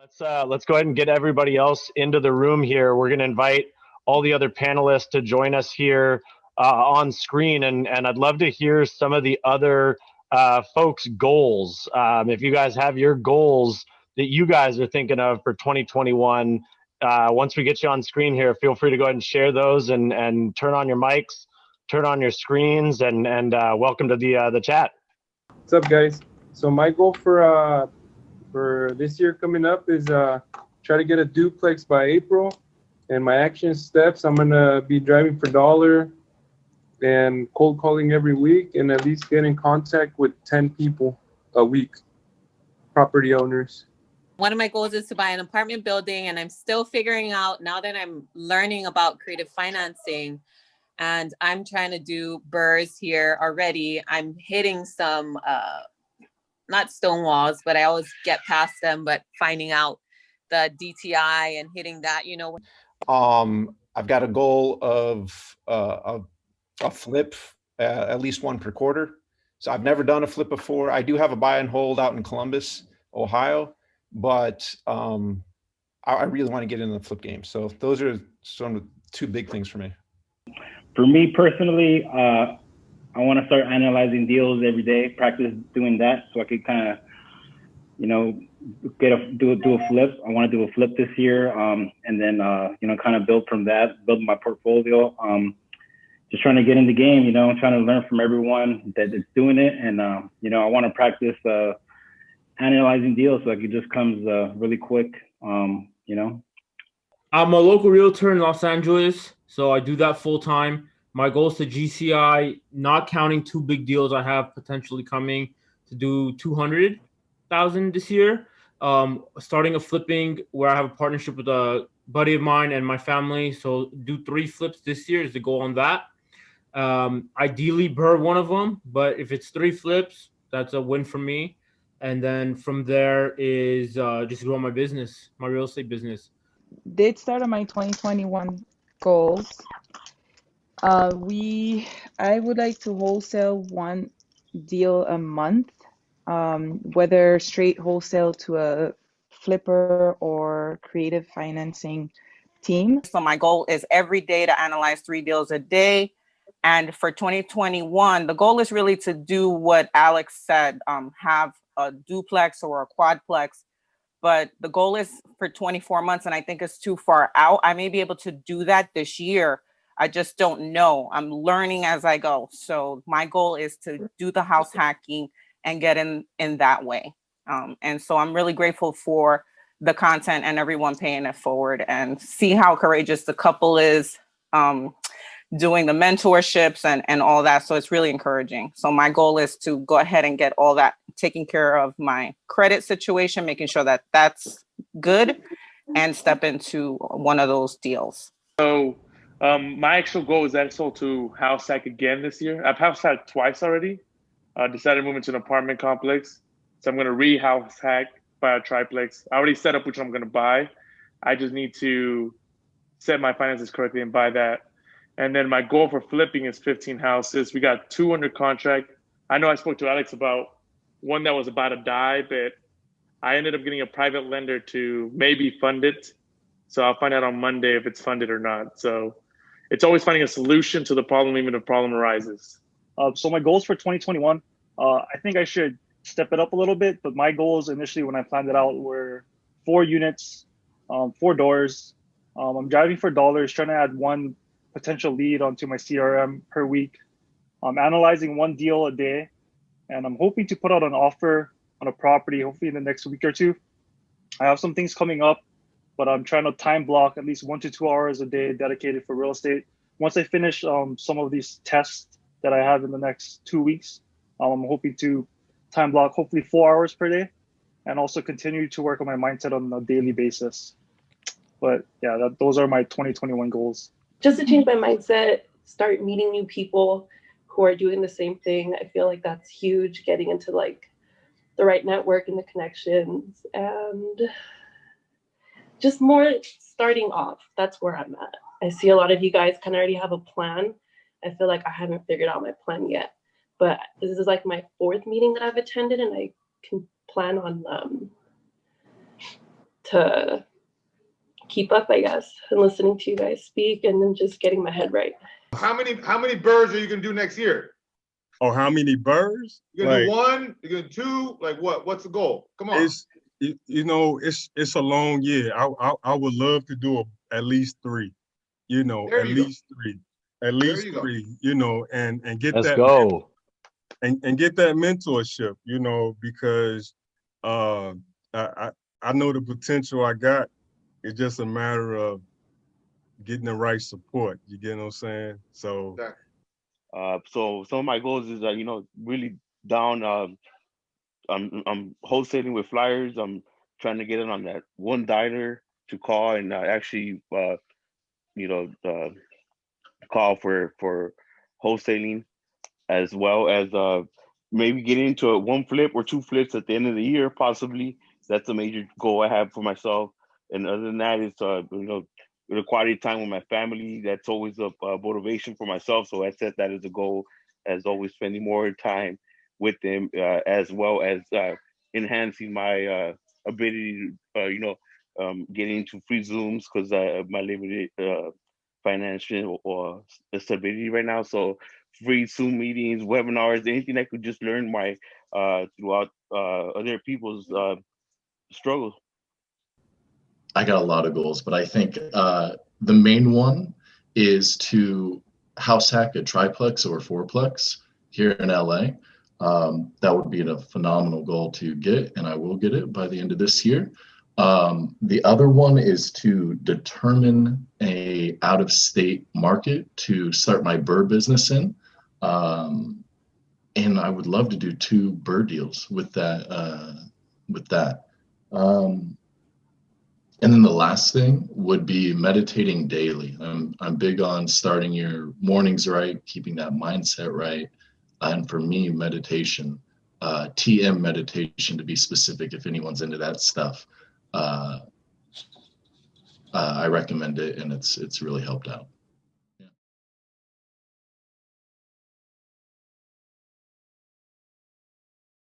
Let's go ahead and get everybody else into the room here. We're going to invite all the other panelists to join us here on screen, and I'd love to hear some of the other folks' goals. If you guys have your goals that you guys are thinking of for 2021, once we get you on screen here, feel free to go ahead and share those and turn on your mics, turn on your screens, and welcome to the chat. What's up, guys? So my goal for this year coming up is try to get a duplex by April. And my action steps, I'm gonna be driving for dollar and cold calling every week, and at least get in contact with 10 people a week, property owners. One of my goals is to buy an apartment building, and I'm still figuring out now that I'm learning about creative financing, and I'm trying to do BRRRRs here already. I'm hitting some not stone walls, but I always get past them, but finding out the DTI and hitting that, you know. I've got a goal of a flip, at least one per quarter. So I've never done a flip before. I do have a buy and hold out in Columbus, Ohio, but I really want to get into the flip game. So those are some of the two big things for me. For me personally, I want to start analyzing deals every day, practice doing that so I could kind of, you know, do a flip. I want to do a flip this year, and then, you know, kind of build from that, build my portfolio. Just trying to get in the game, you know, trying to learn from everyone that's doing it. And, you know, I want to practice analyzing deals so it just comes really quick, you know. I'm a local realtor in Los Angeles, so I do that full time. My goal is to GCI, not counting two big deals I have potentially coming, to do 200,000 this year. Starting a flipping where I have a partnership with a buddy of mine and my family. So do 3 flips this year is the goal on that. Ideally BRRRR one of them, but if it's 3 flips, that's a win for me. And then from there is just grow my business, my real estate business. Did start on my 2021 goals. I would like to wholesale 1 deal a month, whether straight wholesale to a flipper or creative financing team. So my goal is every day to analyze 3 deals a day. And for 2021, the goal is really to do what Alex said, have a duplex or a quadplex. But the goal is for 24 months, and I think it's too far out. I may be able to do that this year. I just don't know. I'm learning as I go. So my goal is to do the house hacking and get in that way. And so I'm really grateful for the content and everyone paying it forward, and see how courageous the couple is doing the mentorships and all that. So it's really encouraging. So my goal is to go ahead and get all that taken care of, my credit situation, making sure that that's good, and step into one of those deals. So my actual goal is actually to house hack again this year. I've house hacked twice already. Decided to move into an apartment complex. So I'm going to re-house hack, buy a triplex. I already set up which one I'm going to buy. I just need to set my finances correctly and buy that. And then my goal for flipping is 15 houses. We got 2 under contract. I know I spoke to Alex about one that was about to die, but I ended up getting a private lender to maybe fund it. So I'll find out on Monday if it's funded or not. So it's always finding a solution to the problem, even if a problem arises. So my goals for 2021, I think I should step it up a little bit, but my goals initially when I planned it out were 4 units, 4 doors. I'm driving for dollars, trying to add 1 potential lead onto my CRM per week. I'm analyzing 1 deal a day, and I'm hoping to put out an offer on a property, hopefully in the next week or 2. I have some things coming up, but I'm trying to time block at least 1 to 2 hours a day dedicated for real estate. Once I finish some of these tests that I have in the next 2 weeks, I'm hoping to time block hopefully 4 hours per day, and also continue to work on my mindset on a daily basis. But yeah, those are my 2021 goals. Just to change my mindset, start meeting new people who are doing the same thing. I feel like that's huge, getting into like the right network and the connections, and just more starting off. That's where I'm at. I see a lot of you guys kind of already have a plan. I feel like I haven't figured out my plan yet, but this is like my 4th meeting that I've attended, and I can plan on to keep up, I guess, and listening to you guys speak and then just getting my head right. How many birds are you gonna do next year? Oh, how many birds? You're gonna do one, you're gonna do two, like what? What's the goal? Come on. It's a long year. I would love to do at least three, at least three, and get Let's that go. and get that mentorship, because I know the potential I got. It's just a matter of getting the right support. You get what I'm saying? So, so some of my goals is really down. I'm wholesaling with flyers. I'm trying to get it on that one diner to call and actually, call for wholesaling, as well as maybe getting into one flip or two flips at the end of the year, possibly. That's a major goal I have for myself. And other than that, it's the quality time with my family. That's always a motivation for myself. So I set that as a goal, as always spending more time with them, as well as enhancing my ability to, getting into free Zooms, because my limited financial or stability right now. So free Zoom meetings, webinars, anything I could just learn my throughout other people's struggles. I got a lot of goals, but I think the main one is to house hack a triplex or fourplex here in LA. That would be a phenomenal goal to get, and I will get it by the end of this year. The other one is to determine a out-of-state market to start my bird business in. And I would love to do 2 bird deals with that. And then the last thing would be meditating daily. I'm big on starting your mornings right, keeping that mindset right. And for me, meditation, TM meditation to be specific, if anyone's into that stuff, I recommend it, and it's really helped out.